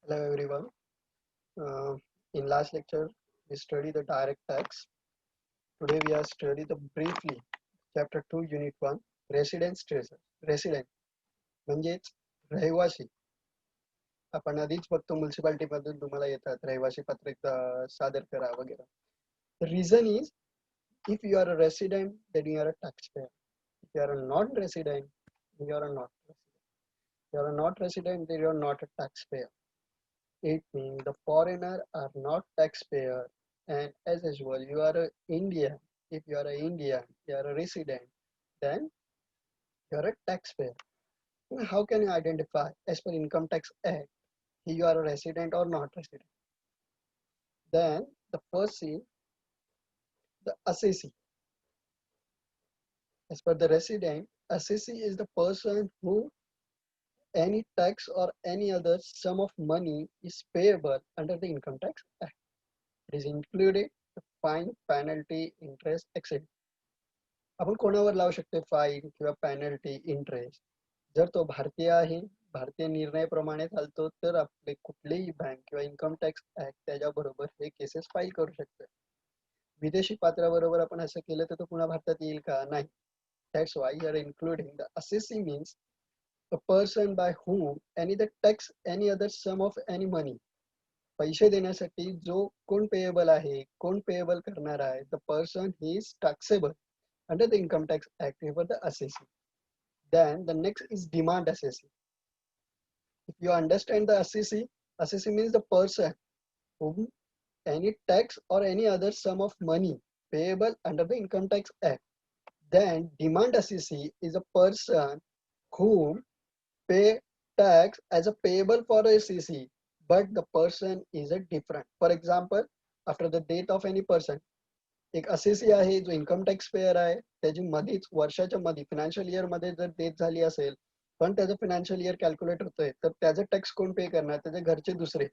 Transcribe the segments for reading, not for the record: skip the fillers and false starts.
Hello everyone. In last lecture, we studied the direct tax. Today we are study the briefly chapter 2 unit 1 residence tracer. Resident म्हणजेच रहिवासी. आपण आधीच बघतो municipality मधून तुम्हाला येतात रहिवासी पत्रिका सादर करा वगैरे. The reason is if you are a resident then you are a taxpayer. If you are a non-resident you are a not resident. If you are a not resident then you are not a taxpayer. It means the foreigner are not taxpayer, and as usual, you are a Indian. If you are a Indian, you are a resident, then you are a taxpayer. Now, how can you identify as per Income Tax Act if you are a resident or not resident? Then the first is the assessee. As per the resident, assessee is the person who any tax or any other sum of money is payable under the Income Tax Act. It is included the fine, penalty, interest, etc. आपण कोणावर लावू शकतो fine किंवा penalty interest जर तो भारतीय आहे भारतीय निर्णयाप्रमाणे चालतो तर आपले कुठलीही बँक किंवा इन्कम टॅक्स ऍक्ट त्याच्याबरोबर हे केसेस फाईल करू शकते विदेशी पात्राबरोबर आपण असं केलं तर तो पुन्हा भारतात येईल का नाही that's why you are including the assessing means a person by whom any the tax any other sum of any money पैसे देण्यासाठी जो कोण पेएबल आहे कोण पेएबल करणार आहे the person he is taxable under the Income Tax Act for the assessee. Then the next is demand assessee. If you understand the assessee, assessee means the person whom any tax or any other sum of money payable under the Income Tax Act. Then demand assessee is a person whom pay tax as a payable for a assessee, but the person is a different. For example, after the death of any person, एक assessee आहे जो income tax pair आहे त्याची मधीच वर्षाच्या मध्ये financial year मध्ये जर डेथ झाली असेल पण त्याचं फायनान्शियल इयर कॅल्क्युलेट होतंय तर त्याचं टॅक्स कोण पे करणार त्याचे घरचे दुसरे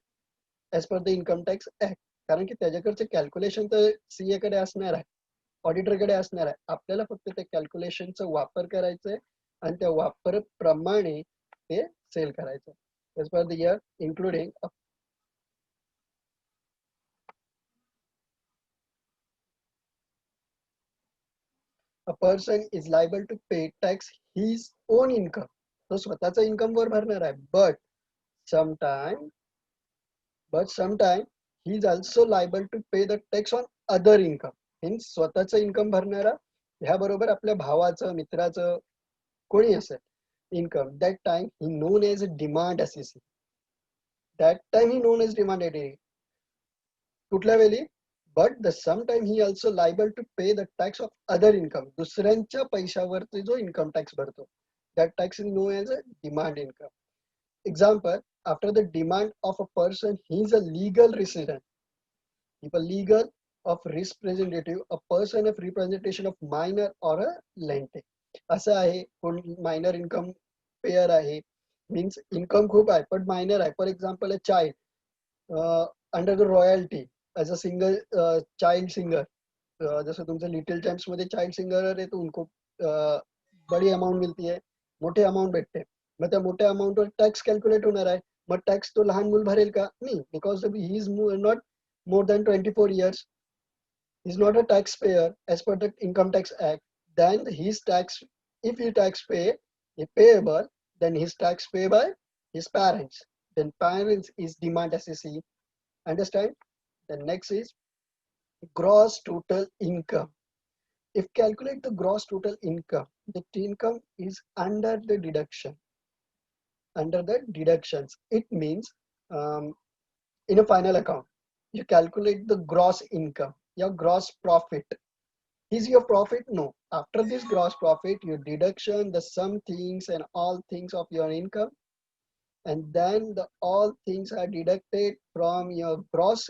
as per the income tax act कारण की त्याच्याकडचे कॅल्क्युलेशन तर सीए कडे असणार आहे ऑडिटर कडे असणार आहे आपल्याला फक्त त्या कॅल्क्युलेशनचा वापर करायचंय आणि त्या वापराप्रमाणे ते सेल करायचं as per the year including a person is liable to pay tax his own income तो स्वतःचा इन्कम वर भरणार आहे sometime sometime he is also liable to pay the tax on other income means स्वतःचं income भरणारा ह्या बरोबर आपल्या भावाचं मित्राचं कोणी असेल income that time he known as a demand assessee that time he known as demand assessee कुठल्या वेळी but the sometime he also liable to pay the tax of other income दुसऱ्यांच्या पैशावरती जो इन्कम टॅक्स भरतो that tax is known as a demand income example after the demand of a person he is a legal resident if a legal of representative a person of representation of minor or a lente असं आहे कोण minor income payer आहे means income खूप आहे पण minor आहे for example a child under the royalty age a single child singer जैसे तुमचे लिटिल चैम्प्स मध्ये चाइल्ड सिंगर है तो उनको बड़ी अमाउंट मिलती है मोठे अमाउंट भेटते मग त्या मोठ्या अमाउंटवर टॅक्स कॅल्क्युलेट होणार आहे मग टॅक्स तो लहान मूल भरेल का नाही because he is not more than 24 years is not a taxpayer as per the income tax act then his tax if he tax pay is payable then his tax pay by his parents then parents is demand assessee understand the next is gross total income if calculate the gross total income the income is under the deductions it means in a final account you calculate the gross income your gross profit is your profit no after this gross profit you deduction the sum things and all things of your income and then the all things are deducted from your gross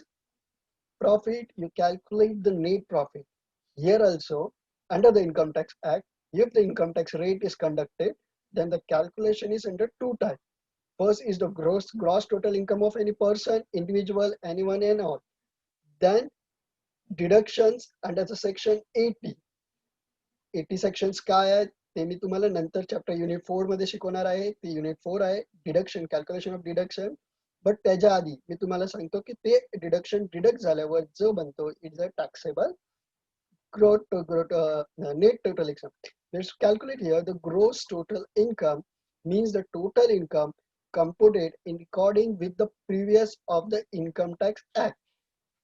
profit you calculate the net profit here also under the income tax act if the income tax rate is conducted then the calculation is under two types first is the gross total income of any person individual anyone and all then deductions under the section 80 sections काय आहेत ते मी तुम्हाला नंतर chapter unit 4 मध्ये शिकवणार आहे ते unit 4 आहे deduction calculation of deduction but त्याच्या आधी मी तुम्हाला सांगतो की ते डिडक्शन डिडक्ट झाल्यावर जो बनतो it's a taxable net total income. Let's calculate here the gross total income means the total income computed in according with the previous of the income tax act.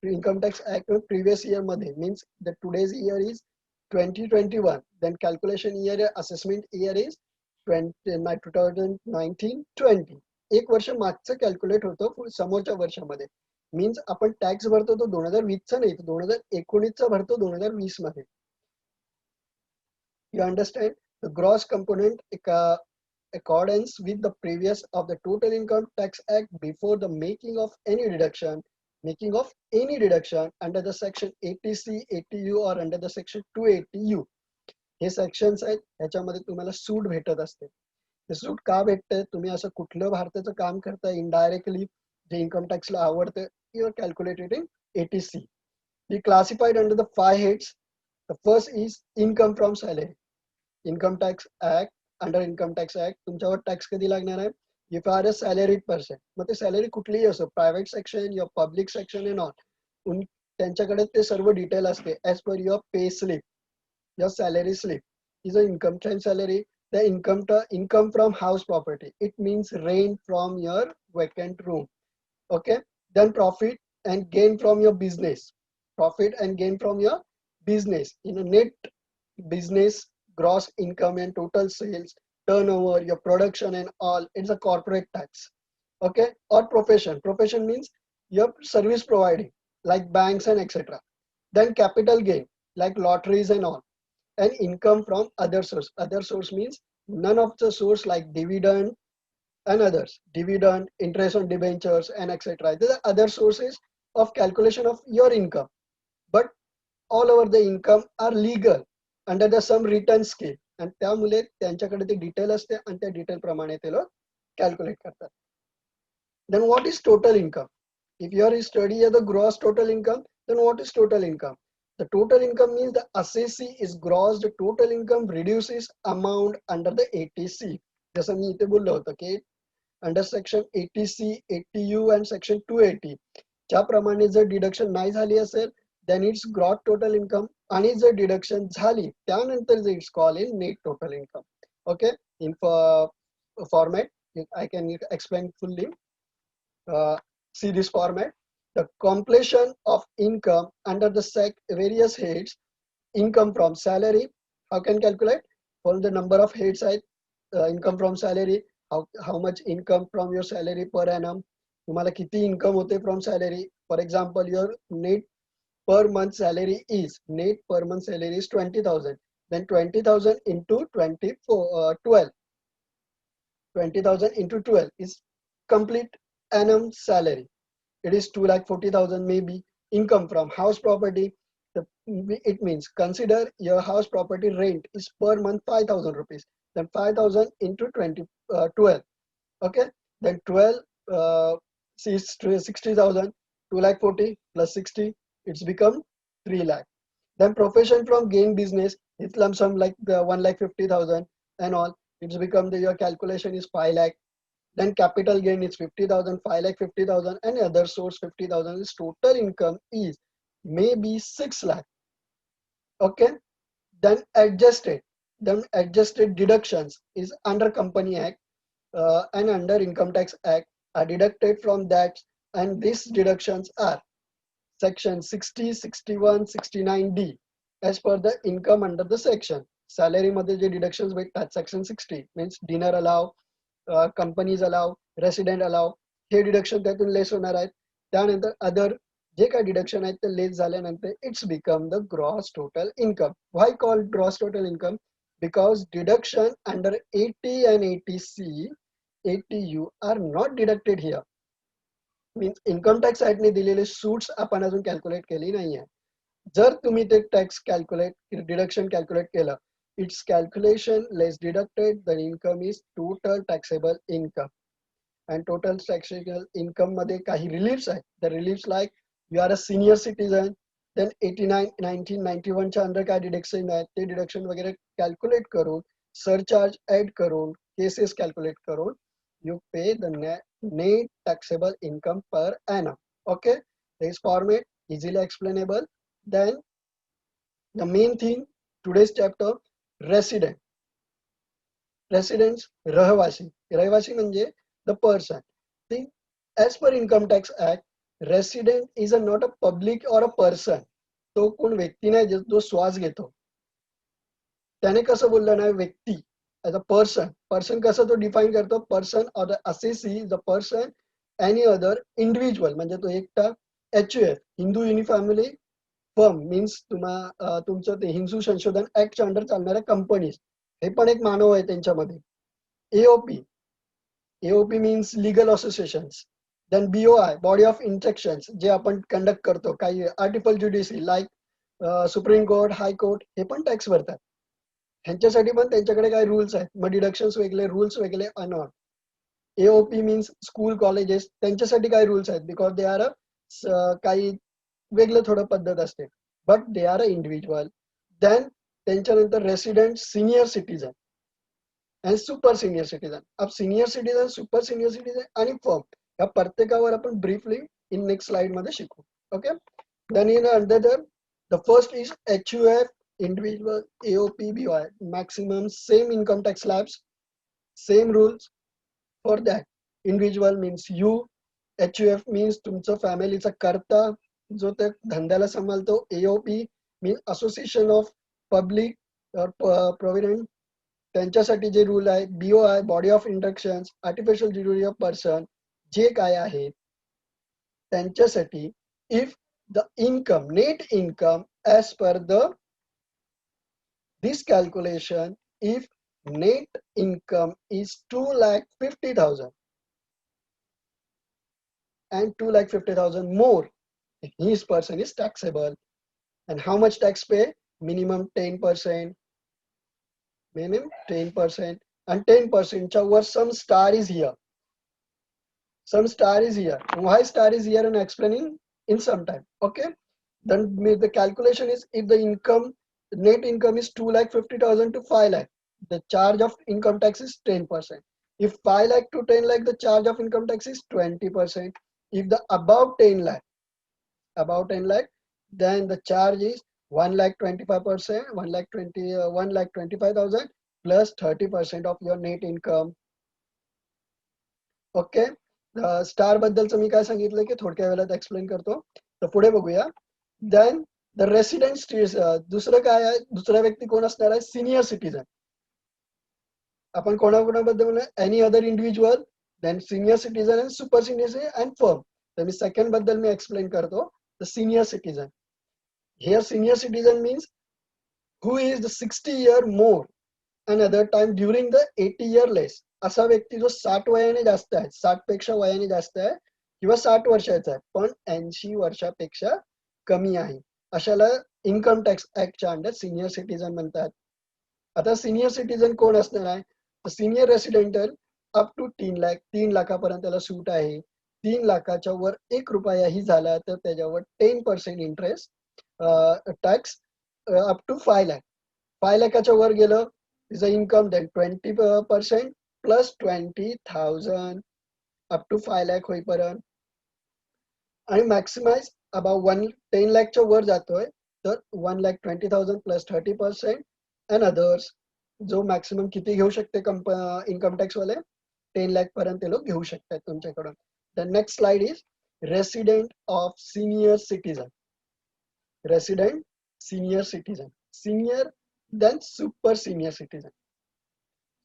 Income tax act previous year मध्ये means the today's year is 2021, then calculation year assessment year is 2019-20. एक वर्ष मागचं calculate होतं समोरच्या वर्षामध्ये. Means आपण tax भरतो तो 2020 चा नाही, 2019 चा भरतो 2020 मध्ये. You understand? The gross component accordance with the previous of the total income tax act before the making of any deduction under the section 80C, 80U or under the section 280U. Hey sections आहेत, ह्याच्यामध्ये तुम्हाला suit भेटत असते. ते suit का भेटते? तुम्ही असं कुठलं भारताचं काम करता indirectly जे इन्कम टॅक्सला आवडतं, you are calculated in 80C. Be classified under the 5 heads. The first is income from salary. Income tax act, under income tax act तुमच्यावर टॅक्स कधी लागणार आहे? If you are a salaried person, मग ते salary कुठलीही असो, private section या public section and all, त्यांच्याकडे ते सर्व डिटेल असते as per your pay slip. Your salary slip is an income tax salary. The income from house property. It means rent from your vacant room. Okay. Then profit and gain from your business. Profit and gain from your business. In a net business, gross income and total sales, turnover, your production and all. It's a corporate tax. Okay. Or profession. Profession means your service providing, like banks and etc. Then capital gain, like lotteries and all. And income from other source. Other source means none of the source like dividend and others. Dividend, interest on debentures and etc. These are other sources of calculation of your income. But all over the income are legal under the some written scheme. And त्यामुळे त्यांच्याकडे ते detail असते आणि त्या detail प्रमाणे ते लोक calculate करतात. Then what is total income? If you are studying the gross total income, then what is total income? The total income means the assessee is gross, the total income reduces amount under the 80C. जसं मी इथे बोललो होतं की under section 80C, 80U and section 280 ज्याप्रमाणे जर deduction नाही झाली असेल then it's gross total income, आणि जर डिडक्शन झाली त्यानंतर जे it's called in net total income. Okay, in format I can explain fully. See this format. The completion of income under the various heads. Income from salary, how can calculate? For the number of heads, income from salary, how much income from your salary per annum, तुम्हाला किती income होते from salary. For example, your net per month salary is 20,000. Then 20,000 into 12. 20,000 into 12 is complete annum salary. It is 2,40,000 maybe. Income from house property. It means consider your house property rent is per month 5,000 rupees. Then 5,000 into 12. Okay. Then 12 is 60,000. 2,40,000 plus 60. It's become 3 lakh. Then profession from gain business. It's lump sum like the 1,50,000 and all. It's become your calculation is 5 lakh. Then capital gain is 50,000, 5,50,000 and other source 50,000. Is total income is maybe 6 lakh. Okay. Then adjusted deductions is under Company Act and under Income Tax Act are deducted from that, and these deductions are section 60, 61, 69D as per the income under the section. Salary मध्ये जे deductions भेटतात section 60 means dinner allow, companies allow, resident allow, हे deduction त्यातून less होणार आहेत. त्यानंतर other जे काही deduction आहेत ते less झाल्यानंतर it's become the gross total income. Why called gross total income? Because deduction under 80 and 80C, 80U are not deducted here. Means income tax ऍक्टने दिलेले सूट्स आपण अजून कॅल्क्युलेट केली नाहीये. जर तुम्ही ते टॅक्स कॅल्क्युलेट डिडक्शन कॅल्क्युलेट केलं, it's calculation less deducted the income is total taxable income. And total taxable income मध्ये काही reliefs आहेत. The reliefs like you are a senior citizen, then 89, 1991 च्या अंडर काय डिडक्शन आहेत ते डिडक्शन वगैरे calculate करून, सरचार्ज ऍड करून, केसेस कॅल्क्युलेट करून, you pay the net taxable income per annum. Okay, this format easily explainable. Then the main thing today's chapter, resident. Residents, रहिवासी म्हणजे the person. See, as per income tax act, resident is not a public or a person. तो कोण व्यक्ती नाही जो श्वास घेतो. त्याने कसं बोललं ना व्यक्ती ऍज अ पर्सन कसं तो डिफाईन करतो person or the assessee the person any other individual म्हणजे तो एकटा HUF हिंदू युनिफॅमिली फर्म मीन्स तुमचं ते हिंदू संशोधन ऍक्टच्या अंडर चालणाऱ्या कंपनीज हे पण एक मानव आहे त्यांच्यामध्ये AOP AOP means legal associations then BOI body of instructions जे आपण कंडक्ट करतो काही article judiciary like Supreme Court high court हे पण टॅक्स भरतात ह्यांच्यासाठी पण त्यांच्याकडे काही रूल्स आहेत मग डिडक्शन्स वेगळे रूल्स वेगळे अनॉन एओपी मीन्स स्कूल कॉलेजेस त्यांच्यासाठी काही रूल्स आहेत बिकॉज दे आर काही वेगळं थोडं पद्धत असते but they are a individual then त्यांच्यानंतर resident senior citizen and super senior citizen अब senior citizen super senior citizen आणि फर्म या प्रत्येकावर आपण ब्रीफली इन नेक्स्ट स्लाइड मध्ये शिकू okay then in under the first is HUF individual AOP BOI maximum same income tax slabs same rules for that individual means you HUF means तुमचं फॅमिलीचा कर्ता जो त्या धंद्याला सांभाळतो AOP means association of public or provident त्यांच्यासाठी जे rule आहे BOI body of inductions artificial judiciary of person जे काय आहे त्यांच्यासाठी if the income net income as per the this calculation if net income is 2,50,000 and 2,50,000 more his person is taxable and how much tax pay minimum 10% minimum 10% and 10% where some star is here some star is here why star is here and explaining in some time okay then the calculation is if the income net income is 2,50,000 to 5 lakh the charge of income tax is 10%. If 5 lakh to 10 lakh the charge of income tax is 20%. If the above 10 lakh then the charge is 1,25%, 1,25,000 plus 30% of your net income. Okay star बद्दलचं मी काय सांगितलं की थोडक्या वेळात explain करतो तर पुढे बघूया देन द रेसिडेंट दुसरं काय आहे दुसरा व्यक्ती कोण असणार आहे सिनियर सिटीजन आपण कोणाकोणाबद्दल बोलणार any other individual then senior citizen and super senior citizen and firm तर मी सेकंड बद्दल मी एक्सप्लेन करतो the senior citizen here senior citizen means who is the 60 year more and other time during the 80 year less असा व्यक्ती जो 60 वयाने जास्त आहे 60 पेक्षा वयाने जास्त आहे किंवा 60 वर्षाचा आहे पण 80 वर्षापेक्षा कमी आहे अशाला इन्कम टॅक्स ऍक्टच्या अंडर सिनियर सिटीजन म्हणतात आता सिनियर सिटीजन कोण असणार आहे तर सिनियर रेसिडेंटल अप टू 3 लाखापर्यंत त्याला सूट आहे 3 लाखाच्या वर 1 रुपयाही झाला तर त्याच्यावर 10% interest tax up to 5 lakh 5 लाखाच्या वर गेलं is the income then 20% plus 20,000 up to 5 lakh होईपर्यंत आणि मॅक्सिमाइज अबाउट 10 लाखच्या वर जातोय तर 1,20,000 प्लस 30% अँड अदर्स जो मॅक्सिमम किती घेऊ शकते इन्कम टॅक्स वाले 10 लाख पर्यंत ते लोक घेऊ शकतात तुमच्याकडून the next slide is resident of senior citizen resident senior citizen senior then super senior citizen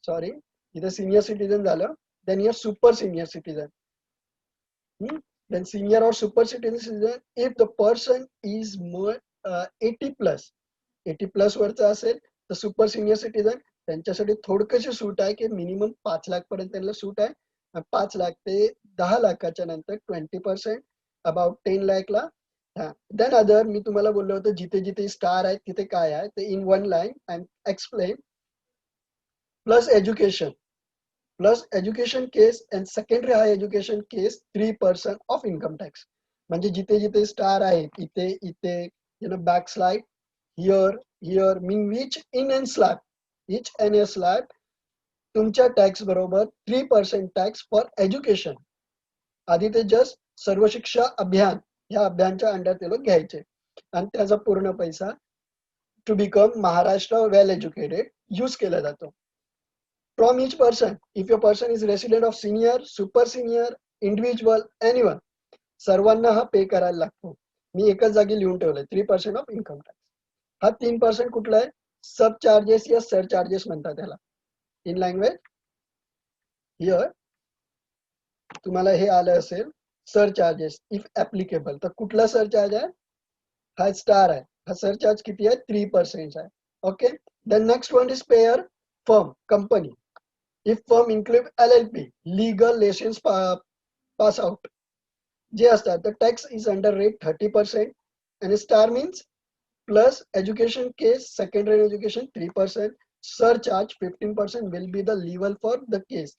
sorry either senior citizen झालं then you're super senior citizen then senior or super citizen if the person is more 80 plus 80 plus वरचा असेल तर super senior citizen त्यांच्यासाठी थोडकशी suit आहे की minimum 5 lakh पर्यंत त्यांना suit आहे 5 लाख ते 10 लाखाच्या नंतर 20% अबाउट 10 लाखला देन अदर मी तुम्हाला बोललो होतो जिथे जिथे स्टार आहे तिथे काय आहे ते in one line and explain plus education case and secondary hi education case 3% of income tax म्हणजे जिथे जिथे स्टार आहे इथे इथे back slide here mean which in and slab each and A slab तुमच्या टॅक्स बरोबर 3% टॅक्स फॉर एज्युकेशन आधी ते जस्ट सर्व शिक्षा अभियान या अभियानच्या अंडर ते लोक घ्यायचे आणि त्याचा पूर्ण पैसा to become Maharashtra well educated use केला जातो. From each person, if your person is resident of senior, super senior, individual, anyone, सर्वांना हा पे करायला लागतो. मी एकच जागी लिहून ठेवलंय 3% ऑफ इन्कम टॅक्स. हा 3% कुठला आहे? सब चार्जेस या सर चार्जेस म्हणतात त्याला इन लँग्वेज. हिअर तुम्हाला हे आलं असेल सर चार्जेस इफ ऍप्लिकेबल. तर कुठला सर चार्ज आहे? हा स्टार आहे. हा सर चार्ज किती आहे? 3% आहे. Okay. The next one is payer firm company. If firm include LLP legal licence pass out जे असतात तर टॅक्स इज अंडर रेट 30% आणि star means plus education case second rate education 3%. Surcharge 15% will be the level for the case.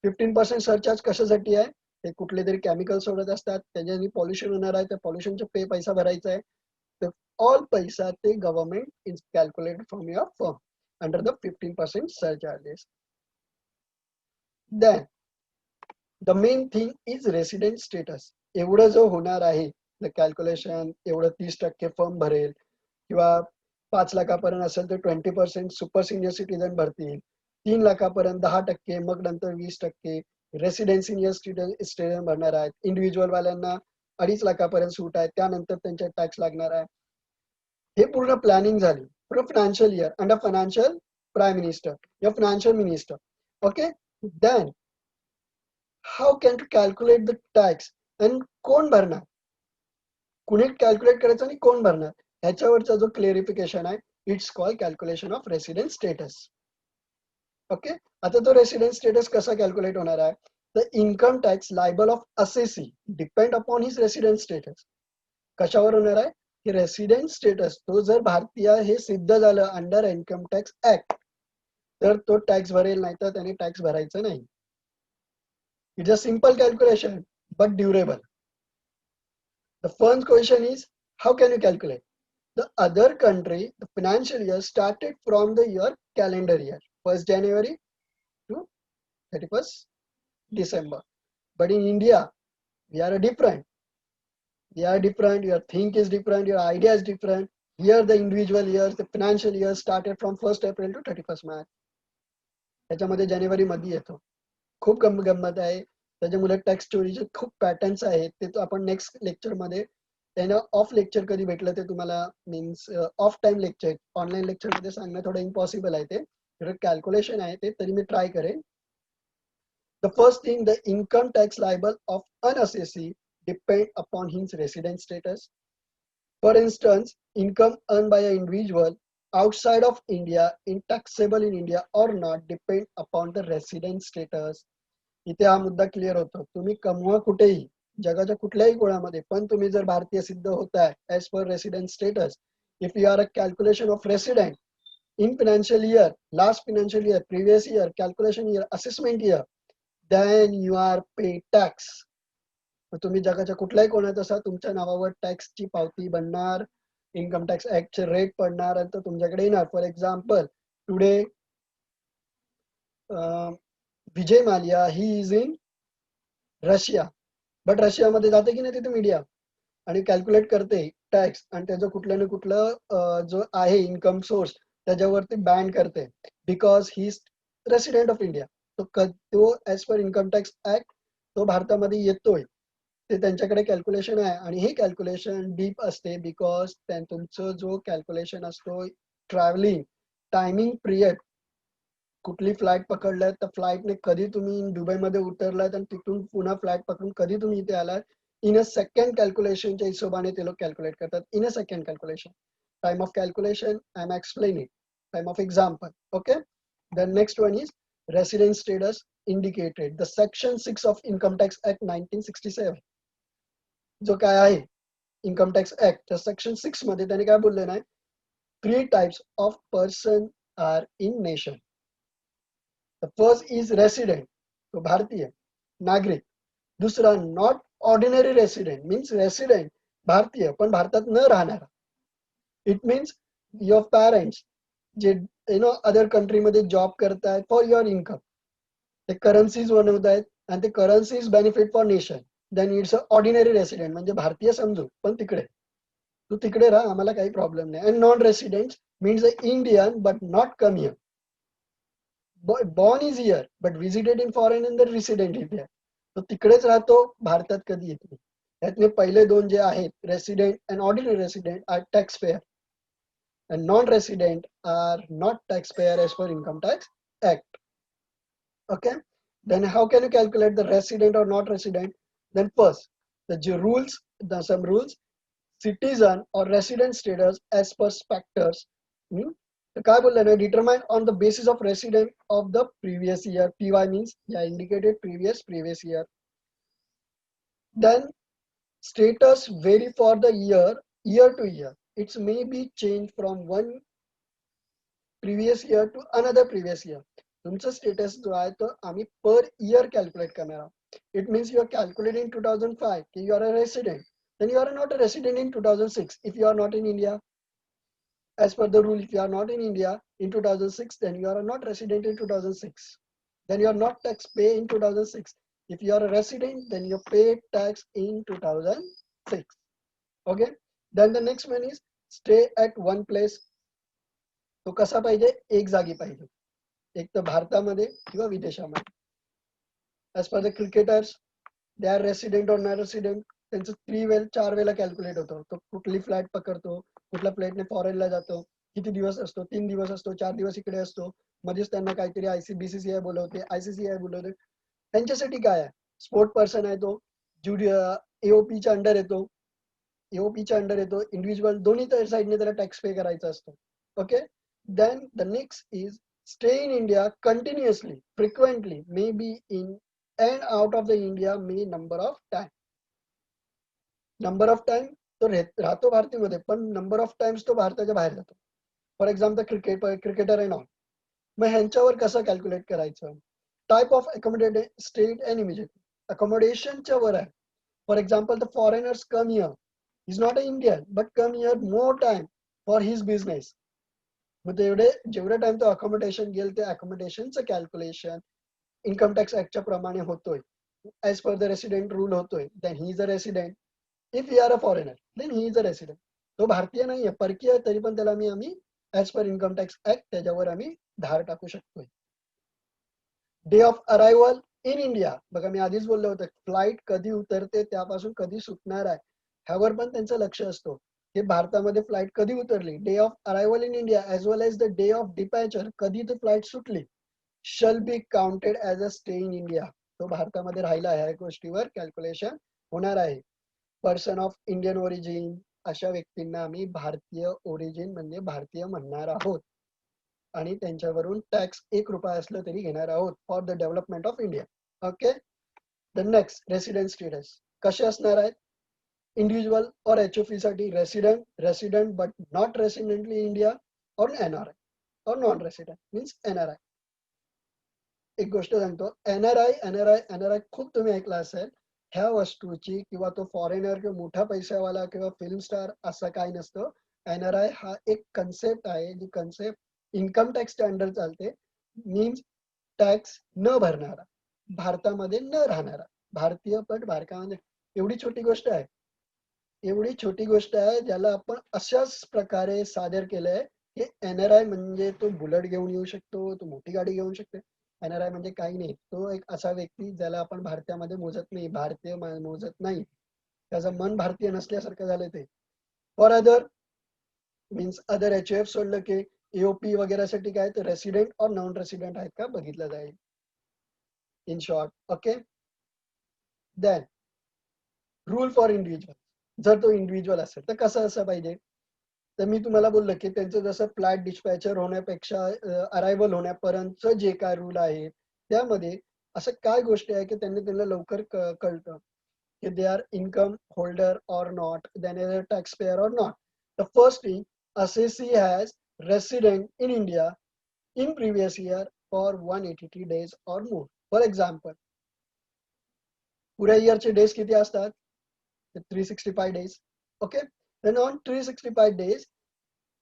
15% surcharge कशासाठी आहे? ते कुठले तरी chemical सोडत असतात त्याच्याने पॉल्युशन होणार आहे. त्या पॉल्युशनचे पैसा भरायचा आहे. तर ऑल पैसा ते government is calculated from your firm under the 15% surcharges. Then the main thing is resident status. एवढं जो होणार आहे द कॅल्क्युलेशन एवढं 30% फर्म भरेल किंवा 5 लाखापर्यंत असेल तर 20% सुपर सिनियर सिटीजन भरतील. 3 लाखापर्यंत 10%, मग नंतर 20% रेसिडेंट सिनियर सिटीजन भरणार आहेत. इंडिव्हिज्युअल वाल्यांना 2.5 लाखापर्यंत सूट आहे. त्यानंतर त्यांच्या टॅक्स लागणार आहे. हे पूर्ण प्लॅनिंग झाली पूर्ण financial year under financial prime minister या financial minister. Okay. Then how can to calculate the tax आणि कोण भरणार? कुणी कॅल्क्युलेट करायचं आणि कोण भरणार ह्याच्यावरचा जो क्लिअरिफिकेशन आहे it's called calculation of resident status. Okay. आता तो रेसिडेंट स्टेटस कसा कॅल्क्युलेट होणार आहे? The income tax liable of assessee depend upon his resident status. कशावर होणार आहे? की रेसिडेंट स्टेटस तो जर भारतीय हे सिद्ध झालं अंडर इन्कम टॅक्स ऍक्ट तर तो टॅक्स भरेल, नाही तर त्याने टॅक्स भरायचं नाही. It's a simple calculation but durable. The first question is, how can you calculate? The other country, the financial year started from the year calendar year, 1st January to 31st December. But in India, we are different. We are different, your think is different, your idea is different. Here the individual years, the financial year started from 1st April to 31st March. त्याच्यामध्ये जानेवारी मध्ये येतो. खूप गंमत आहे. त्याच्यामुळे tax स्टोरीचे खूप patterns आहेत ते तो आपण नेक्स्ट लेक्चर मध्ये त्यानं ऑफ लेक्चर कधी भेटलं ते तुम्हाला means of time lecture online lecture मध्ये सांगणं थोडं इम्पॉसिबल आहे. ते कॅल्क्युलेशन आहे ते तरी मी ट्राय करेन. The first thing the income tax liable of an assessee depend upon his resident status. For instance income earn by a individual outside of India in taxable in India or not depend upon the resident status. इथे हा मुद्दा clear होतो. तुम्ही कमवा कुठेही जगाच्या कुठल्याही कोणामध्ये पण तुम्ही जर भारतीय सिद्ध होताय as per resident status if you are a calculation of resident in financial year last financial year previous year calculation year assessment year then you are pay tax. तुम्ही जगाच्या कुठल्याही कोणात असा तुमच्या नावावर टॅक्सची पावती बनणार इन्कम टॅक्स ऍक्टचे रेट पडणार आणि तो तुमच्याकडे येणार. For example today Vijay Mallya he is in Russia but रशियामध्ये जाते की नाही तिथे मीडिया आणि कॅल्क्युलेट करते टॅक्स आणि त्याचं कुठलं ना कुठलं जो आहे इन्कम सोर्स त्याच्यावरती बॅन करते because he is resident of India. तो as per income tax act तो भारतामध्ये येतोय. ते त्यांच्याकडे कॅल्क्युलेशन आहे आणि हे कॅल्क्युलेशन डीप असते बिकॉज तुमचं जो कॅल्क्युलेशन असतो ट्रॅव्हलिंग टायमिंग पिरियड कुठली फ्लाईट पकडलात तर फ्लाईटने कधी तुम्ही दुबईमध्ये उतरलात आणि तिथून पुन्हा फ्लाईट पकडून कधी तुम्ही इथे आलात इन अ सेकंड कॅल्क्युलेशनच्या हिशोबाने ते लोक कॅल्क्युलेट करतात. In a second calculation time of calculation I am explaining time of example. Okay. The next one is resident status indicated the section 6 of income tax act 1967 जो काय आहे इन्कम टॅक्स ऍक्ट सेक्शन 6 मध्ये त्याने काय बोललेलं आहे 3 types of person are in nation. The first is resident तो भारतीय नागरिक. दुसरा not ordinary resident means resident भारतीय पण भारतात न राहणारा. इट मीन्स युअर पॅरेंट्स जे अदर कंट्रीमध्ये जॉब करतायत फॉर युअर इन्कम ते करन्सीज बनवत आहेत आणि ते currencies benefit for nation then it's a ordinary resident म्हणजे भारतीय समजू पण तिकडे, तू तिकडे राहा, आम्हाला काही प्रॉब्लेम नाही. And non resident means a Indian but not come here, born is here but visited in foreign and resident इथे, तो तिकडेच राहतो, भारतात कधी येत नाही. यातले पहिले दोन जे आहेत, resident and ordinary resident are tax payer and non-resident are not taxpayer as per Income Tax Act. Okay. Then how can you calculate the resident or not resident? Then first, some rules, citizen or resident status as per specters. तर काय बोललं ना, determined on the basis of resident of the previous year. PY means yeah, indicated previous year. Then status vary for the year to year. It may be changed from one previous year to another previous year. तुमचं status जो आहे तो आम्ही per year calculate करणार आहोत. It means you are calculate in 2005 की you are a resident, then you are not a resident in 2006 if you are not in India. As per the rule, if you are not in India in 2006, then you are not resident in 2006. Then you are not tax pay in 2006. If you are a resident, then you pay tax in 2006. Okay. Then the next one is stay at one place. तो कसा पाहिजे, एक जागी पाहिजे, एक तर भारतामध्ये किंवा विदेशामध्ये. As per the cricketers, they are resident और नॉन रेसिडेंट, त्यांचं 3 वेल 4 वेळेला कॅल्क्युलेट होतं. तो कुठली फ्लाईट पकडतो, कुठल्या फ्लाईटने फॉरेनला जातो, किती दिवस असतो, 3 दिवस असतो, 4 दिवस इकडे असतो, मध्येच त्यांना काहीतरी बीसीसीआय बोलवते, आयसीसीआय बोलवते. त्यांच्यासाठी काय आहे, स्पोर्ट पर्सन आहे तो, एओपीच्या अंडर येतो, इंडिव्हिज्युअल दोन्ही साईडने त्याला टॅक्स पे करायचा असतो. Okay. Then the next is stay in India continuously, frequently, maybe in and out of the India may number of time. Number of time तो राहतो भारतीमध्ये, पण नंबर ऑफ टाइम्स तो भारताच्या बाहेर जातो. फॉर एक्झाम्पल क्रिकेटर आहे ना, मग ह्यांच्यावर कसं कॅल्क्युलेट करायचं, type of accommodated state and immediate अकोमोडेशनच्या वर आहे. For example the foreigners come here, is not a Indian but come here more time for his business. मग जेवढे टाइम तो अकोमोडेशन घेईल ते अकोमोडेशनचं कॅल्क्युलेशन इन्कम टॅक्स ऍक्टच्या प्रमाणे होतोय, as per the resident rule होतोय. Then he is a resident. If you are a foreigner then he is a resident. तो भारतीय नाहीये, परकीय, तरी पण त्याला आम्ही as per income tax act त्याच्यावर आम्ही धार टाकू शकतोय. Day of arrival in India, बघा मी आधीच बोललो होतं, फ्लाईट कधी उतरते त्यापासून कधी सुटणार आहे ह्यावर पण त्यांचं लक्ष असतो, की भारतामध्ये फ्लाईट कधी उतरली. Day of arrival in India as well as the day of departure, कधी ती फ्लाईट सुटली, shall be counted as a stay in India. तो भारतामध्ये राहिला, ह्या गोष्टीवर कॅल्क्युलेशन होणार आहे. पर्सन ऑफ इंडियन ओरिजिन, अशा व्यक्तींना आम्ही भारतीय ओरिजिन म्हणजे भारतीय म्हणणार आहोत आणि त्यांच्यावरून टॅक्स 1 रुपया असलं तरी घेणार आहोत for the development of India. Okay. The next resident status कसे असणार आहेत, इंडिव्हिज्युअल और एचओपी साठी रेसिडेंट बट नॉट रेसिडेंटली इंडिया और एनआरआय और नॉन रेसिडेंट मीन्स एनआरआय. एक गोष्ट सांगतो, एनआरआय खूप तुम्ही ऐकला असेल. ह्या वस्तूची किंवा तो फॉरेनर किंवा मोठा पैशावाला किंवा फिल्म स्टार असं काही नसतं. एनआरआय हा एक कन्सेप्ट आहे, जी कन्सेप्ट इन्कम टॅक्स स्टँडर्ड चालते. मीन्स टॅक्स न भरणारा, भारतामध्ये न राहणारा भारतीय, पण भारतामध्ये एवढी छोटी गोष्ट आहे, ज्याला आपण अशाच प्रकारे सादर केलंय की एनआरआय म्हणजे तो बुलेट घेऊन येऊ शकतो, तो मोठी गाडी घेऊन शकतो. एनआरआय म्हणजे काही नाही, तो एक असा व्यक्ती ज्याला आपण भारतामध्ये मोजत नाही, भारतीय मोजत नाही, त्याचं मन भारतीय नसल्यासारखं झालं ते. For other means other HF सोडलं की एओपी वगैरे साठी काय, तर रेसिडेंट और नॉन रेसिडेंट आहेत का बघितलं जाईल, in short. Okay. Then rule for individual, जर तो इंडिव्हिज्युअल असेल तर कसं असं पाहिजे, तर मी तुम्हाला बोललो की त्यांचं जसं फ्लॅट डिस्पॅचर होण्यापेक्षा अरायवल होण्यापर्यंत जे काय रूल आहे त्यामध्ये असं काय गोष्टी आहे की त्यांना लवकर कळतं की दे आर इन्कम होल्डर और नॉट, देन टॅक्स पेयर और not. The first thing, assessee has resident in India in previous year for 183 days or more. For example, पुऱ्या इयरचे डेज किती असतात, 365 days. Okay. Then on 365 days,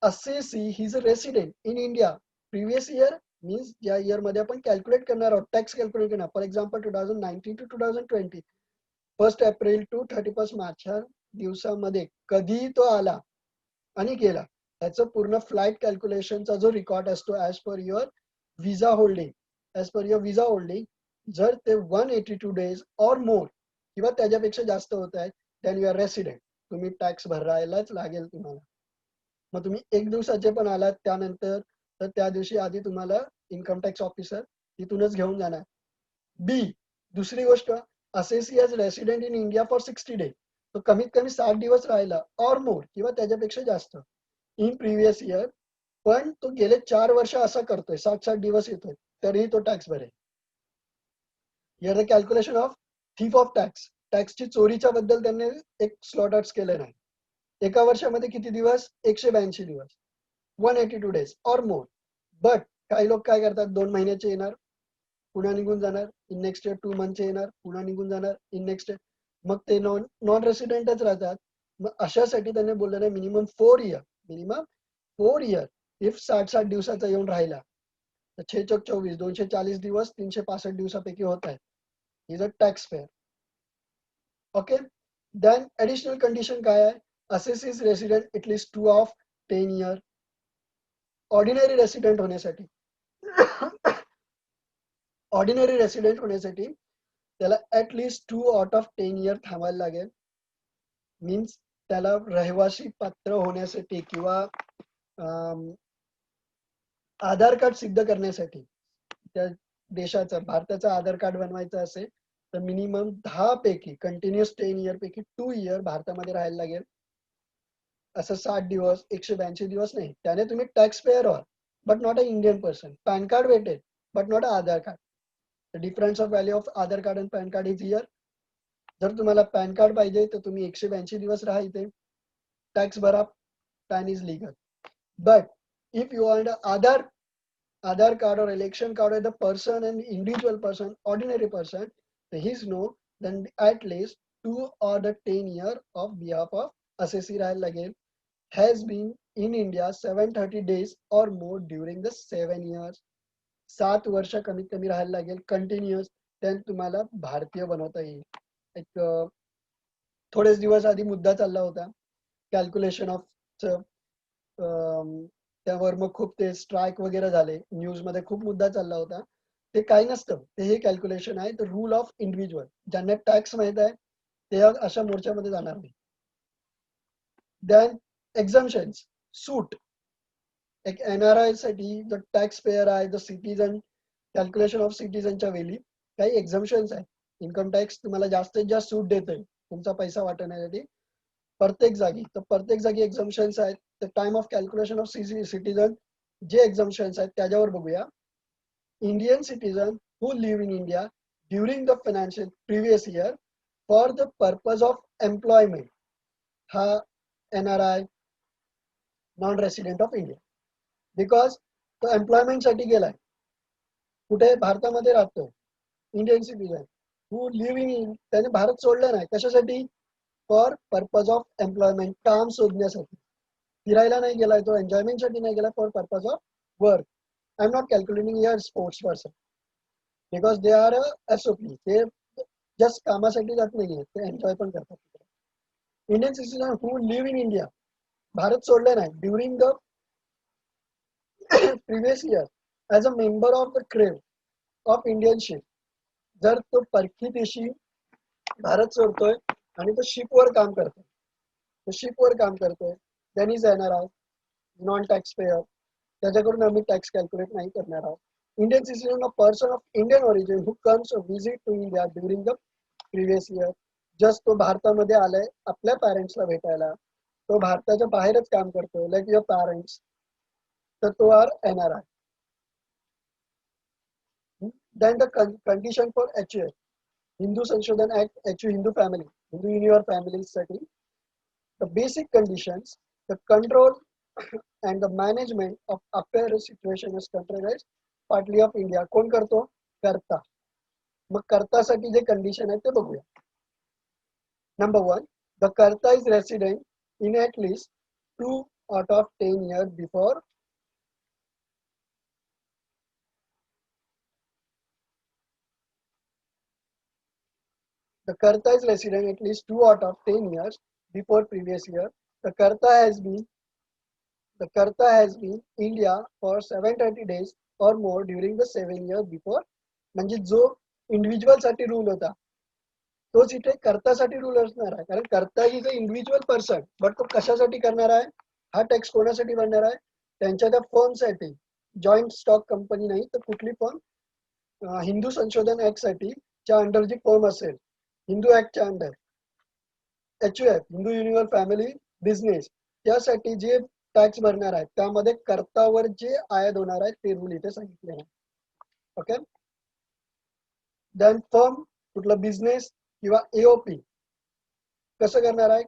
assessee he is a resident in India. Previous year means ज्या year मध्ये आपण calculate करणार आहोत, tax calculate करणार. For example 2019 to 2020, 1 April to 31 मार्च ह्या दिवसामध्ये कधी तो आला आणि गेला, त्याचं पूर्ण फ्लाईट कॅल्क्युलेशनचा जो रेकॉर्ड असतो as per your visa holding, जर ते 182 डेज और मोर किंवा त्याच्यापेक्षा जास्त होत आहेत, देन यू आर रेसिडेंट. तुम्ही टॅक्स भरायलाच लागेल तुम्हाला. मग तुम्ही 1 दिवसाचे पण आलात त्यानंतर, तर त्या दिवशी आधी तुम्हाला इन्कम टॅक्स ऑफिसर तिथूनच घेऊन जाणार. बी, दुसरी गोष्ट, assessee as resident in India for 60 days, तो कमीत कमी 60 दिवस राहिला और मोर किंवा त्याच्यापेक्षा जास्त इन प्रिव्हियस इयर, पण तो गेले 4 वर्ष असं करतोय, 60 दिवस येतोय, तरीही तो टॅक्स भरेल. Here the calculation of thief of tax, टॅक्सची चोरीच्या बद्दल त्यांनी एक स्लॉट आउट केलं नाही. एका वर्षामध्ये किती दिवस? 182 दिवस, 182 डेज और मोर. बट काही लोक काय करतात, 2 महिन्याचे येणार, पुन्हा निघून जाणार, इन नेक्स्ट इयर 2 मंथचे येणार, पुन्हा निघून जाणार, इन नेक्स्ट इयर, मग ते नॉन रेसिडेंटच राहतात. मग अशासाठी त्यांनी बोललेलं आहे मिनिमम 4 इयर. इफ 60 दिवसाचा येऊन राहिला तर 6 चौक 24, 240 दिवस 365 दिवसापैकी होत आहेत. Is a tax payer. Okay. Then additional condition काय आहे? Assessee is resident at least 2 of 10 year. Ordinary resident होण्यासाठी त्याला ऍटलीस्ट 2 आउट ऑफ 10 इयर थांबायला लागेल. मीन्स त्याला रहिवासी पात्र होण्यासाठी किंवा आधार कार्ड सिद्ध करण्यासाठी, त्या देशाचं भारताचं आधार कार्ड बनवायचं असेल तर मिनिमम 10 पैकी कंटिन्युअस 10 इयर पैकी 2 इयर भारतामध्ये राहायला लागेल. असं 60 दिवस 182 दिवस नाही. त्याने तुम्ही टॅक्स पेअर व्हा, but not a Indian person. PAN card भेटेल but not a Aadhaar card. The difference of value of Aadhaar card and PAN card is here. जर तुम्हाला पॅन कार्ड पाहिजे तर तुम्ही 182 दिवस राहा इथे, टॅक्स भरा, pan is legal. But if you want Aadhaar card or election card of the person, an individual person, ordinary person, he's no, then at least 2 or the 10 year of behalf of assessee rahal lagel, has been in India 730 days or more during the 7 years. 7 वर्ष कमीत कमी राहायला लागेल continuous, then तुम्हाला भारतीय बनवता येईल. एक थोडेच दिवस आधी मुद्दा चालला होता कॅल्क्युलेशन ऑफ, त्यावर मग खूप ते स्ट्राईक वगैरे झाले, न्यूज मध्ये खूप मुद्दा चालला होता. ते काही नसतं, ते हे कॅल्क्युलेशन आहे, द रूल ऑफ इंडिव्हिज्युअल. ज्यांना टॅक्स माहित आहे ते अशा मोर्चामध्ये जाणार नाही. देन एक्झम्पशन्स, सूट. एक NRI साठी जो टॅक्स पेअर आहे, जो सिटीजन, कॅल्क्युलेशन ऑफ सिटीजनच्या वेळी काही एक्झम्पशन्स आहेत. इन्कम टॅक्स तुम्हाला जास्तीत जास्त सूट देतोय तुमचा पैसा वाटण्यासाठी प्रत्येक जागी एक्झम्पशन्स आहेत. The time of calculation of citizen जे एक्झम्पशन्स आहेत त्याच्यावर बघूया. Indian citizen who live in India during the financial previous year for the purpose of employment, हा NRI, non resident of India. Because तो एम्प्लॉयमेंट साठी गेलाय, कुठे? भारतामध्ये राहतोय. Indian citizen who live in, त्याने भारत सोडलं नाही, कशासाठी? फॉर पर्पज ऑफ एम्प्लॉयमेंट, काम शोधण्यासाठी. फिरायला नाही गेलाय तो, एन्जॉयमेंट साठी नाही गेला, for purpose of work. I am not calculating your sports person because they are SOP. ते जस्ट कामासाठी जात नाहीये, ते एन्जॉय पण करतात. Indian citizen who live in India, भारत सोडले नाही, during the previous year as a member of the crew of Indian ship. जर तो परकी देशी भारत सोडतोय आणि तो शिपवर काम करतोय, then is NRI, non tax payer. त्याच्याकडून आम्ही टॅक्स कॅल्क्युलेट नाही करणार आहोत. Indian citizen of person of Indian origin who comes visit to India during the previous year, just तो भारतामध्ये आलाय आपल्या पॅरेंट्सला भेटायला, तो भारताच्या बाहेरच काम करतो, लाईक युअर पॅरेंट्स, तर तो are NRI. Then the condition for HUF, Hindu संशोधन act, HU Hindu family, Hindu युनिवर फॅमिलीसाठी. The basic conditions, the control and the management of affair situation is controlled partly of India. कोण करतो? कर्ता. मग कर्तासाठी जे कंडिशन आहे ते बघूया. नंबर 1, the कर्ता is resident in at least 2 out of 10 years before The Karta is resident at least 2 out of 10 years before previous year. The Karta has been India for 730 days or more during the 7 years before. म्हणजे जो individual साठी rule होता तोच इथे कर्तासाठी rule असणार आहे, कारण कर्ता is a individual person, but तो कशासाठी करणार आहे, हा टॅक्स कोणासाठी भरणार आहे, त्यांच्या त्या फर्मसाठी. जॉईंट स्टॉक कंपनी नाही तर कुठली फर्म हिंदू संशोधन ऍक्ट साठी च्या अंडर जी फर्म असेल, हिंदू ऍक्टच्या under, HUF Hindu universal family business, त्यासाठी जे टॅक्स भरणार आहेत त्यामध्ये कर्तावर जे आयात होणार आहे ते रूल इथे सांगितले आहे. ओके. देन फर्म कुठला बिझनेस किंवा AOP कसं करणार आहे,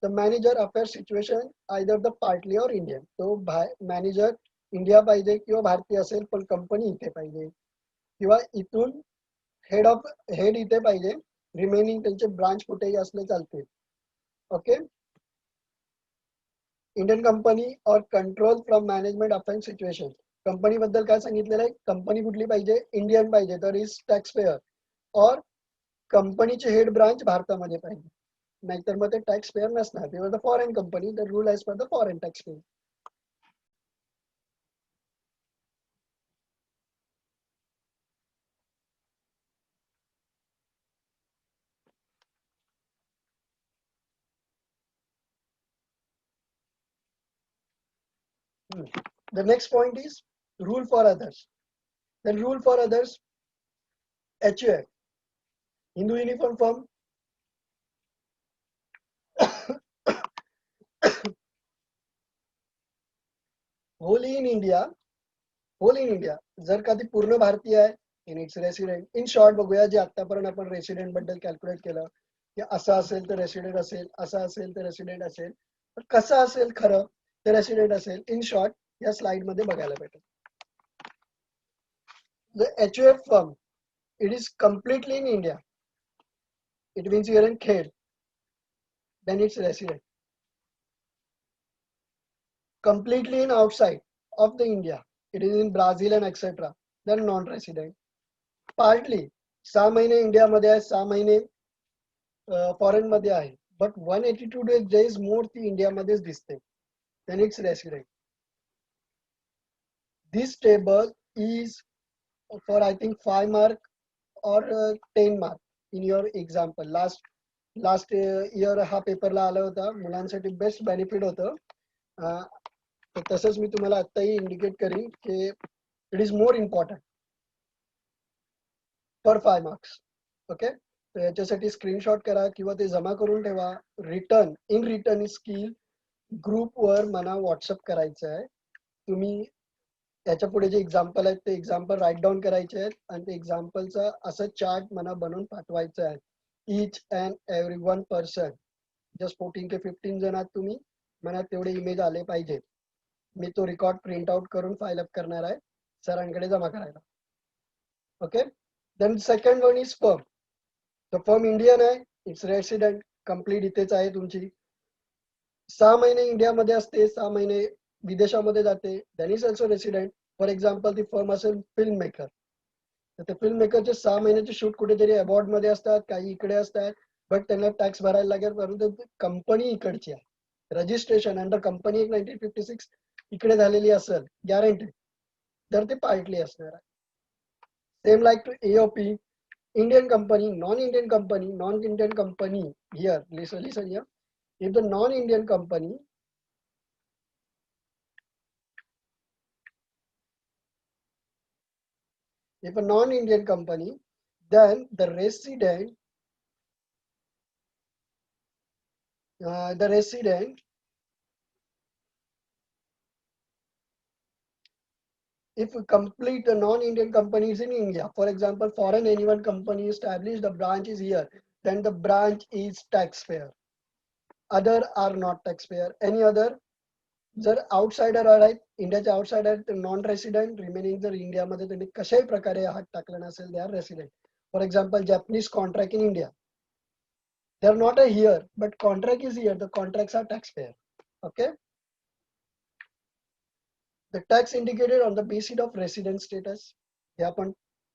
the manager affair situation either the partly और इंडियन. तो मॅनेजर इंडिया पाहिजे किंवा भारतीय असेल पण कंपनी इथे पाहिजे, किंवा इथून हेड इथे पाहिजे, रिमेनिंग त्यांचे ब्रांच कुठेही असले चालते. ओके. इंडियन कंपनी और control from management affair situation. Company बद्दल काय सांगितलेलं आहे, कंपनी कुठली पाहिजे, इंडियन पाहिजे तर इज टॅक्स पेअर, और कंपनीचे हेड ब्रांच भारतामध्ये पाहिजे, नाहीतर मग ते टॅक्स पेअर नसणार. ते the foreign company the rule as per the foreign tax payer. The next point is rule for others. Then rule for others, HUF, Hindu Uniform Firm, wholly in India. Whole in India जर का ती पूर्ण भारतीय आहे, in it's resident. In short बघूया, जे आतापर्यंत आपण रेसिडेंट बद्दल कॅल्क्युलेट केलं की असं असेल तर रेसिडेंट असेल, असं असेल तर रेसिडेंट असेल, तर कसं असेल खरं तर रेसिडेंट असेल. इन शॉर्ट या स्लाइड मध्ये बघायला भेटेल. The HUF firm, it is completely in India. It means you're in Khed. Then it's resident. Completely in outside of the India. It is in Brazil and etc. Then non-resident. Partly 6 महिने इंडियामध्ये आहे, 6 महिने foreign मध्ये आहे, but 182 days मोर ती इंडियामध्येच दिसते. Then it's resident. This table is for I think 5 mark or 10 mark in your example. Last year हा पेपरला आला होता, मुलांसाठी बेस्ट बेनिफिट होतं. तसंच मी तुम्हाला आत्ताही इंडिकेट करीन की it is more important for 5 marks. Okay. तर याच्यासाठी स्क्रीनशॉट करा किंवा ते जमा करून ठेवा. इन रिटर्न स्किल ग्रुपवर मला व्हॉट्सअप करायचं आहे. तुम्ही याच्या पुढे जे एक्झाम्पल आहेत ते एक्झाम्पल राईट डाऊन करायचे आहेत आणि ते एक्झाम्पलचा असं चार्ट मला बनवून पाठवायचं आहे. each and every one person, just 14 ते 15 जण आहात तुम्ही, मला तेवढे इमेज आले पाहिजे. मी तो रेकॉर्ड प्रिंट आउट करून फाइल अप करणार आहे, सरांकडे जमा करायला. Okay. Then second one is firm. The firm Indian आहे, इट्स रेसिडेंट, कंप्लीट इथेच आहे तुमची. 6 महिने इंडियामध्ये असते, 6 महिने विदेशामध्ये जाते, then is also resident. For example ती फर्म असेल फिल्म मेकर, तर ते फिल्म मेकरचे 6 महिन्याचे शूट कुठेतरी अबॉर्ड मध्ये असतात, काही इकडे असतात, बट त्यांना टॅक्स भरायला लागेल, परंतु कंपनी इकडची आहे. रजिस्ट्रेशन अंडर कंपनी 1956 इकडे झालेली असेल गॅरंटी, तर ते पार्टली असणार आहे. Same like to AOP, Indian company, non-Indian company, non-Indian company. Here, listen here. If the non-Indian company, if a non-Indian company, then the resident, if we complete the non-Indian companies in India, for example, foreign anyone company established, the branch is here, then the branch is taxpayer. Other are not taxpayer. Any other, जर outsider आहेत, इंडियाचे outsider, non resident, remaining जर इंडियामध्ये त्यांनी कशाही प्रकारे हात टाकला नसेल, they are resident. For example Japanese contract in India, they are not a here but contract is here, the contracts are tax payer. Okay. The tax indicated on the basis of resident status, हे आपण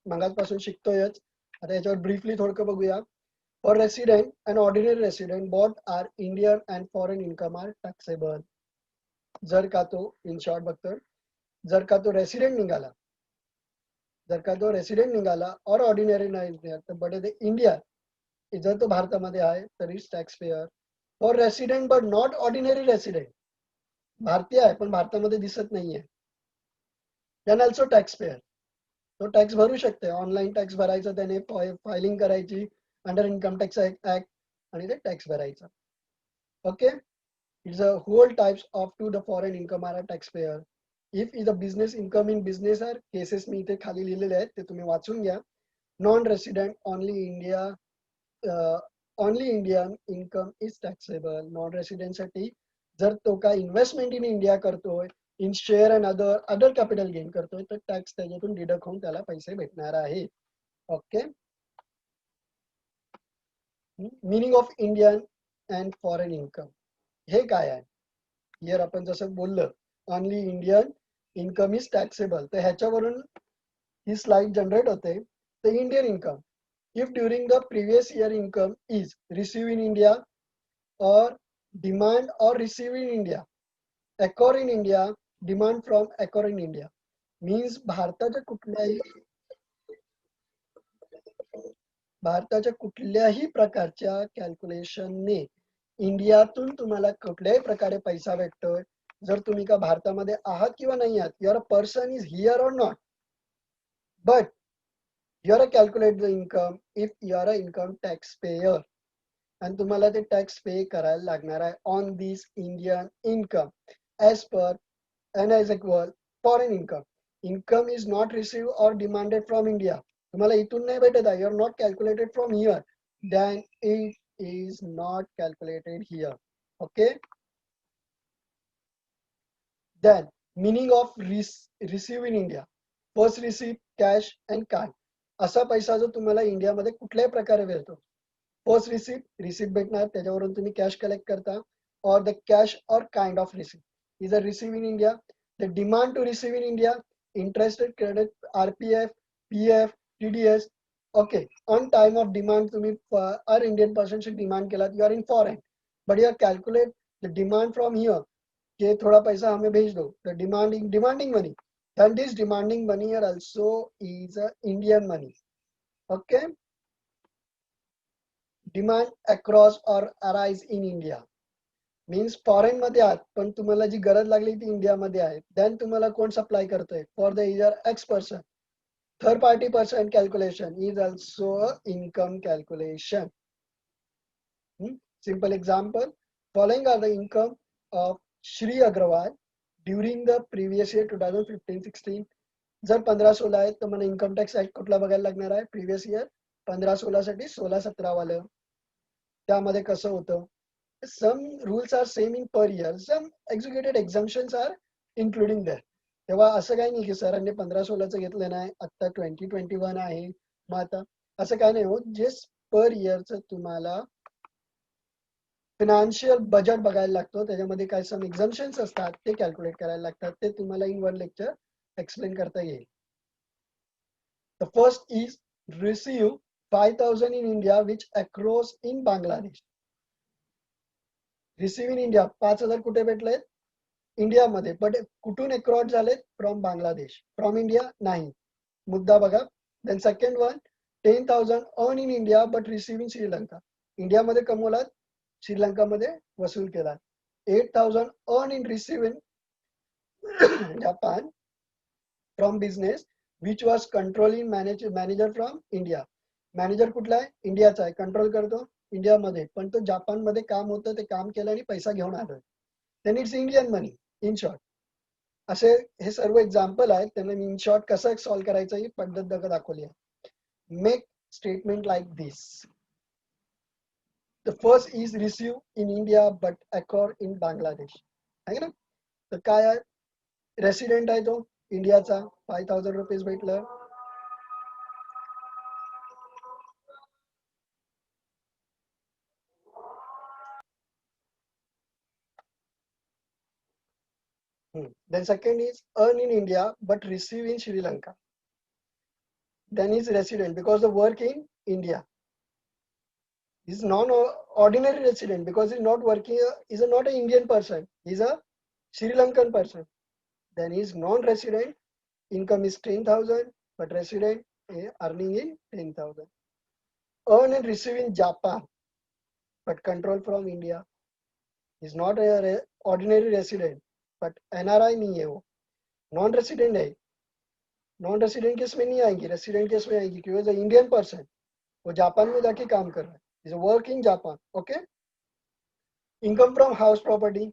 मगाचपासून शिकतोयच. आता याच्यावर briefly थोडकं बघूया. For resident and ordinary resident, both are Indian and foreign income are taxable. जर का तो in short बघतोय, जर का तो रेसिडेंट निघाला, जर का तो रेसिडेंट निघाला और ऑर्डिनरी नाही निघाला, तर बट ते इंडिया जर तो भारतामध्ये आहे तरीच tax payer. For resident but not ordinary resident, भारतीय आहे पण भारतामध्ये दिसत नाहीये, देन ऑल्सो टॅक्स पेअर. तो टॅक्स भरू शकते, ऑनलाईन टॅक्स भरायचा, त्याने फायलिंग करायची अंडर इन्कम टॅक्स ऍक्ट आणि ते टॅक्स भरायचा. Okay, it's a whole types of to the foreign income are a tax payer. If is a business income in business are cases मी इथे खाली लिहिलेले आहेत, ते तुम्ही वाचून घ्या. Non resident only India, only Indian income is taxable. Non resident साठी जर तो काय इन्व्हेस्टमेंट इन इंडिया करतोय, in share and other capital gain करतोय, तर टॅक्स त्याच्यातून डिडक्ट होऊन त्याला पैसे भेटणार आहे. Okay, meaning of Indian and foreign income हे काय आहे? हिअर आपण जसं बोललं, only Indian income is taxable, तर ह्याच्यावरून ही स्लाइड जनरेट होते. The Indian income, if during the previous year income is received in India or demand or received in India, occur in India, demand from occur in India, means भारताच्या कुठल्याही प्रकारच्या कॅल्क्युलेशनने इंडियातून तुम्हाला कुठल्याही प्रकारे पैसा भेटतोय. जर तुम्ही का भारतामध्ये आहात किंवा नाही आहात, you're a person is here or not, but you're a calculate the income if you're a income tax payer, आणि तुम्हाला ते टॅक्स पे करायला लागणार आहे on this Indian income as per an as equal foreign income. Income is not receive or demanded from India, तुम्हाला इथून नाही भेटत आहे, you are not calculated from here, then it is not calculated here. Okay, then meaning of receive in India, first receive cash and card. असा पैसा जो तुम्हाला इंडियामध्ये कुठल्याही प्रकारे मिळतो, फर्स्ट रिसिप्ट भेटणार, त्याच्यावरून तुम्ही कॅश कलेक्ट करता, और the cash or kind of receipt is a receive in India. The demand to receive in India, interest credit, RPF, PF, TDS. Okay, on time of demand तुम्ही हर Indian पर्सनची demand केला, you are in foreign, but you are calculate the demand from here, कि थोड़ा पैसा हमें भेज दो, the demanding money, and this demanding money here also is a Indian money. Okay, demand across or arise in India, means foreign मध्ये आहात पण तुम्हाला जी गरज लागली ती इंडियामध्ये आहे, देन तुम्हाला कोण सप्लाय करतोय, for the year X person, third party person calculation is also income calculation. Simple example, following are the income of Shri Agarwal during the previous year 2015-16. जर 15-16 आहे तर मला इन्कम टॅक्स ऍक्ट कुठला बघायला लागणार आहे, प्रिव्हियस इयर 15-16 साठी 16-17 वालं. त्यामध्ये कसं होतं, some rules are same in per year, some executed exemptions are including there. तेव्हा असं काही नाही की सरांनी 15-16चं घेतलं नाही, आता 2021 आहे, मग आता असं काय नाही होत. जे पर इयरचं तुम्हाला फिनान्शियल बजेट बघायला लागतो, त्याच्यामध्ये काय सम एक्झम्पशन्स असतात, ते कॅल्क्युलेट करायला लागतात, ते तुम्हाला इन वन लेक्चर एक्सप्लेन करता येईल. The first is receive 5,000 in India which across in Bangladesh. Receive in India 5,000 कुठे भेटलेत, इंडियामध्ये, बट कुठून अक्रॉस झालेत, फ्रॉम बांगलादेश, फ्रॉम इंडिया नाही, मुद्दा बघा. Then second one, 10,000 earn in India but receive in Sri Lanka, इंडियामध्ये कमवलात, श्रीलंकामध्ये वसूल केला. 8,000 earn in receive in Japan from business which was controlling manager from India. Manager कुठला आहे, इंडियाचा आहे, कंट्रोल करतो इंडियामध्ये, पण तो जापानमध्ये काम होतं, ते काम केलं आणि पैसा घेऊन आलोय, then it's Indian money. In short असे हे सर्व एक्झाम्पल आहेत, त्यांना इन शॉर्ट कसं सॉल्व्ह करायचं ही पद्धत दाखवली आहे. Make statement like this. The first is receive in India but accrue in Bangladesh, आहे ना. तर काय आहे, रेसिडेंट आहे तो इंडियाचा, 5,000 रुपीज भेटलं. Then second is earn in India but receive in Sri Lanka. Then is resident because the work in India. He's non-ordinary resident because he's not working. He's not an Indian person. He's a Sri Lankan person. Then he's non-resident. Income is 10,000, but resident earning in 10,000. Earn and receive in Japan, but control from India. He's not a ordinary resident, but NRI नहीं है वो, non resident है. Non resident case में नहीं आएंगी, resident case में आएंगी क्योंकि इंडियन पर्सन वो जापान में जाके काम कर रहा है. Is work in Japan. Okay. Income from house property,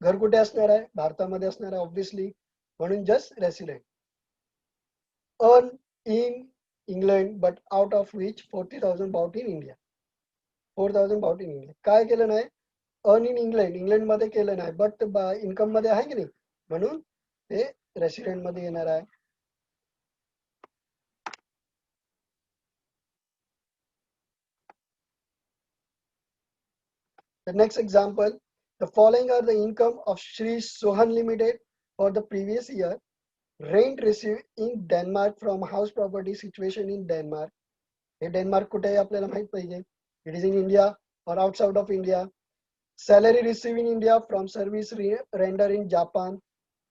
घर कुठे असणार आहे, भारतामध्ये असणार आहे ऑब्व्हियसली, म्हणून just resident. Earn in England but out of which 40,000 bought in India. 4,000 bought in India. काय केलं नाही, अर्न इन इंग्लंड, इंग्लंडमध्ये केलं नाही, बट इन्कम मध्ये आहे की नाही, म्हणून ते रेसिडेंट मध्ये येणार आहे. The next example, the following are the income of Shri Sohan Limited for the previous year. Rent received in Denmark from house property situation in Denmark. हे डेन्मार्क कुठे आहे आपल्याला माहित पाहिजे. It is in India or outside of India. Salary received in India from service render in Japan.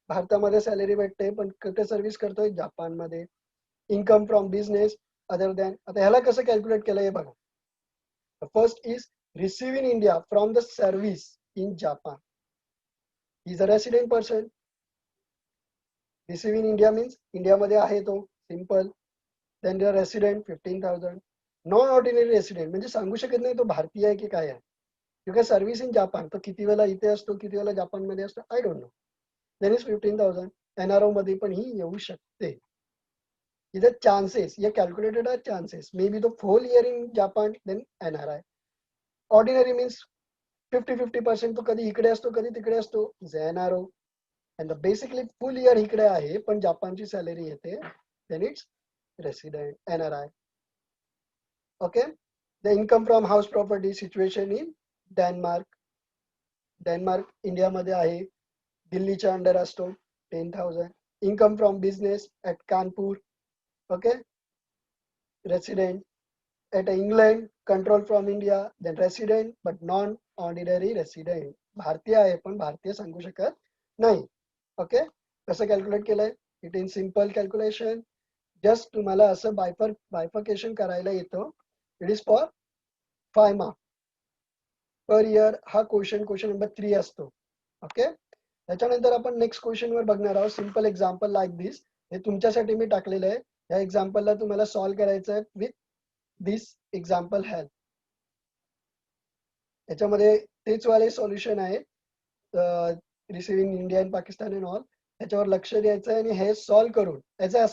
भारतामध्ये salary भेटते पण कुठे सर्व्हिस करतोय, जापान मध्ये. Income from business other than. आता ह्याला कसं कॅल्क्युलेट केलं हे बघा. First is receive in India from the service in Japan. He is a resident person. Receive in India means India मध्ये आहे तो, simple. Then the resident 15,000. Non ordinary resident म्हणजे सांगू शकत नाही तो भारतीय आहे की काय आहे, क्योंकि सर्व्हिस इन जापान तो किती वेळा इथे असतो, किती वेळा जापान मध्ये असतो, I don't know. Then is 15,000. NRO मध्ये पण ही येऊ शकते. इधर चान्सेस ये कॅल्क्युलेटेड आहे, चान्सेस मे बी तो whole year in Japan, then NRI. Ordinary means 50-50% तो कधी इकडे असतो कधी तिकडे असतो, NRO. And basically full year इकडे आहे पण जापानची सॅलरी येते, then it's resident NRI. Okay. The income from house property situation in Denmark. Denmark इंडियामध्ये आहे, दिल्लीच्या अंडर असतो, 10,000. Income from business at Kanpur. Okay. Resident at England, control from India, then resident but non-ordinary resident. भारतीय आहे पण भारतीय सांगू शकत नाही. ओके. कसं कॅल्क्युलेट केलंय, it in simple calculation. Just तुम्हाला असं बायफर्केशन करायला येतं. It is for 5 mark per year. हा क्वेश्चन नंबर 3 असतो. ओके. त्याच्यानंतर आपण नेक्स्ट क्वेश्चन वर बघणार आहोत. Simple example like this. हे तुमच्यासाठी मी टाकलेलं आहे. या एक्झाम्पलला तुम्हाला सॉल्व्ह करायचं आहे विथ दिस एक्झाम्पल हेल्प. याच्यामध्ये तेच वाले सॉल्युशन आहे, receiving India and Pakistan and all. त्याच्यावर लक्ष द्यायचं आहे आणि हे सॉल्व्ह करून ॲज अ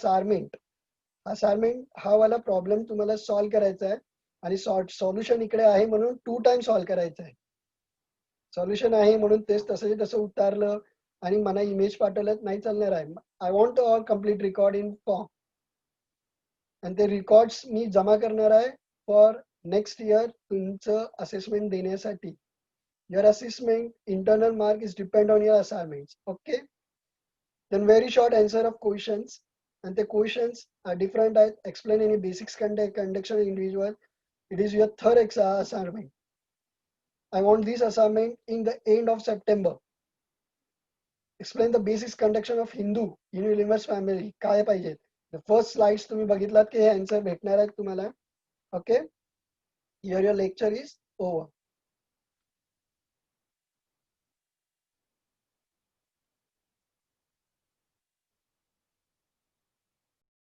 असाइनमेंट हा वाला प्रॉब्लेम तुम्हाला सॉल्व्ह करायचा आहे. आणि सॉल्युशन इकडे आहे म्हणून 2 टाइम सॉल्व्ह करायचं आहे. सॉल्युशन आहे म्हणून तेच तसं उतारलं आणि मला इमेज पाठवलं नाही चालणार आहे. I want all complete record in form. आणि ते रेकॉर्ड्स मी जमा करणार आहे फॉर नेक्स्ट इयर तुमचं असेसमेंट देण्यासाठी. Your assessment internal mark is depend on your assignments. Okay. Then very short answer of questions. आणि ते क्वेश्चन्स डिफरंट आहेत. Explain any basics conduction individual. It is your third assignment. I want this assignment in the end of September. Explain the basics conduction of Hindu universe family. काय पाहिजे. The first slides तुम्ही बघितलात की हे answer भेटणार आहेत तुम्हाला. Okay. Here your lecture is over.